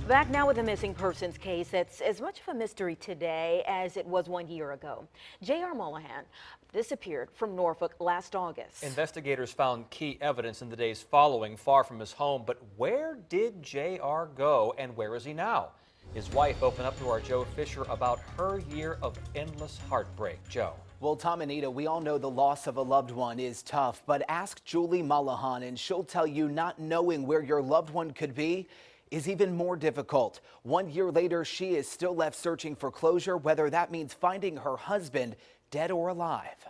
Back now with a missing persons case that's as much of a mystery today as it was 1 year ago. J.R. Molohon disappeared from Norfolk last August. Investigators found key evidence in the days following far from his home, but where did J.R. go and where is he now? His wife opened up to our Joe Fisher about her year of endless heartbreak. Joe. Well, Tom and Anita, we all know the loss of a loved one is tough, but ask Julie Molohon and she'll tell you not knowing where your loved one could be is even more difficult. 1 year later, she is still left searching for closure, whether that means finding her husband dead or alive.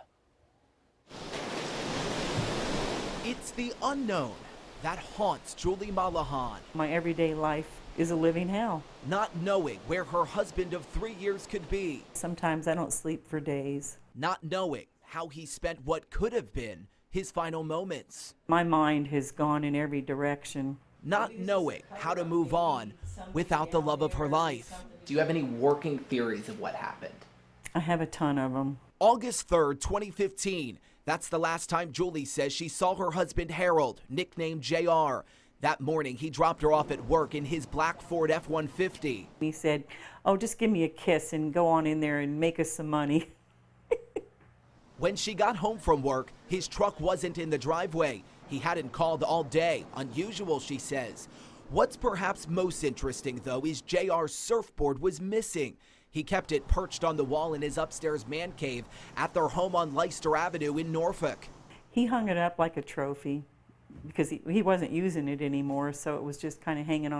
It's the unknown that haunts Julie Molohon. My everyday life is a living hell. Not knowing where her husband of 3 years could be. Sometimes I don't sleep for days. Not knowing how he spent what could have been his final moments. My mind has gone in every direction. Not knowing how to move on without the love of her life. Do you have any working theories of what happened? I have a ton of them. August 3rd, 2015. That's the last time Julie says she saw her husband Harold, nicknamed JR. That morning, he dropped her off at work in his black Ford F-150. He said, "Oh, just give me a kiss and go on in there and make us some money." When she got home from work, his truck wasn't in the driveway. He hadn't called all day. Unusual, she says. What's perhaps most interesting, though, is JR's surfboard was missing. He kept it perched on the wall in his upstairs man cave at their home on Leicester Avenue in Norfolk. He hung it up like a trophy because he wasn't using it anymore, so it was just kind of hanging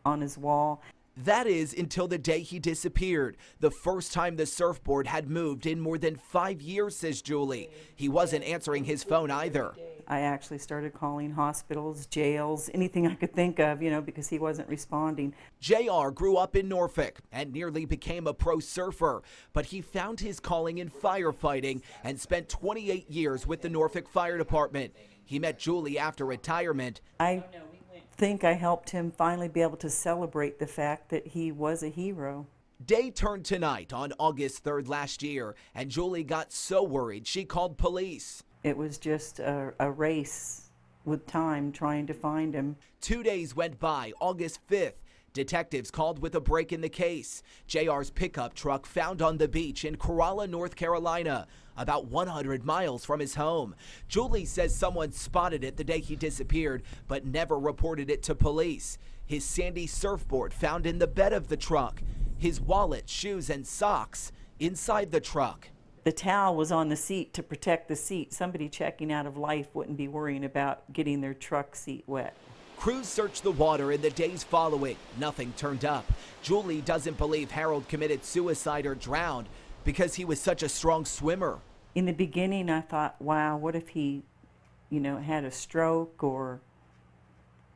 on his wall. That is until the day he disappeared. The first time the surfboard had moved in more than 5 years, says Julie. He wasn't answering his phone either. I actually started calling hospitals, jails, anything I could think of, because he wasn't responding. JR grew up in Norfolk and nearly became a pro surfer, but he found his calling in firefighting and spent 28 years with the Norfolk Fire Department. He met Julie after retirement. I think I helped him finally be able to celebrate the fact that he was a hero. Day turned to night on August 3rd last year, and Julie got so worried she called police. It was just a race with time trying to find him. 2 days went by. August 5th, detectives called with a break in the case. JR's pickup truck found on the beach in Corolla, North Carolina, about 100 miles from his home. Julie says someone spotted it the day he disappeared, but never reported it to police. His sandy surfboard found in the bed of the truck. His wallet, shoes, and socks inside the truck. The towel was on the seat to protect the seat. Somebody checking out of life wouldn't be worrying about getting their truck seat wet. Crews searched the water in the days following. Nothing turned up. Julie doesn't believe Harold committed suicide or drowned because he was such a strong swimmer. In the beginning, I thought, wow, what if he, had a stroke or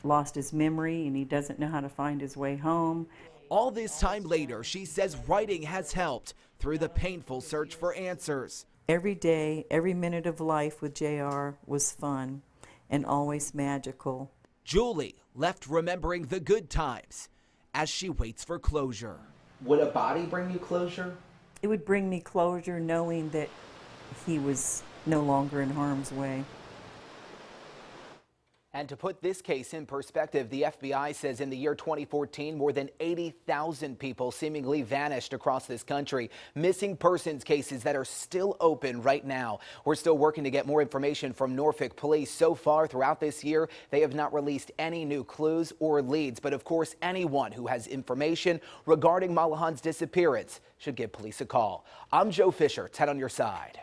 lost his memory and he doesn't know how to find his way home. All this time later, she says writing has helped through the painful search for answers. Every day, every minute of life with JR was fun and always magical. Julie left remembering the good times as she waits for closure. Would a body bring you closure? It would bring me closure knowing that he was no longer in harm's way. And to put this case in perspective, the FBI says in the year 2014, more than 80,000 people seemingly vanished across this country. Missing persons cases that are still open right now. We're still working to get more information from Norfolk police. So far throughout this year, they have not released any new clues or leads. But of course, anyone who has information regarding Molohon's disappearance should give police a call. I'm Joe Fisher, 10 on your side.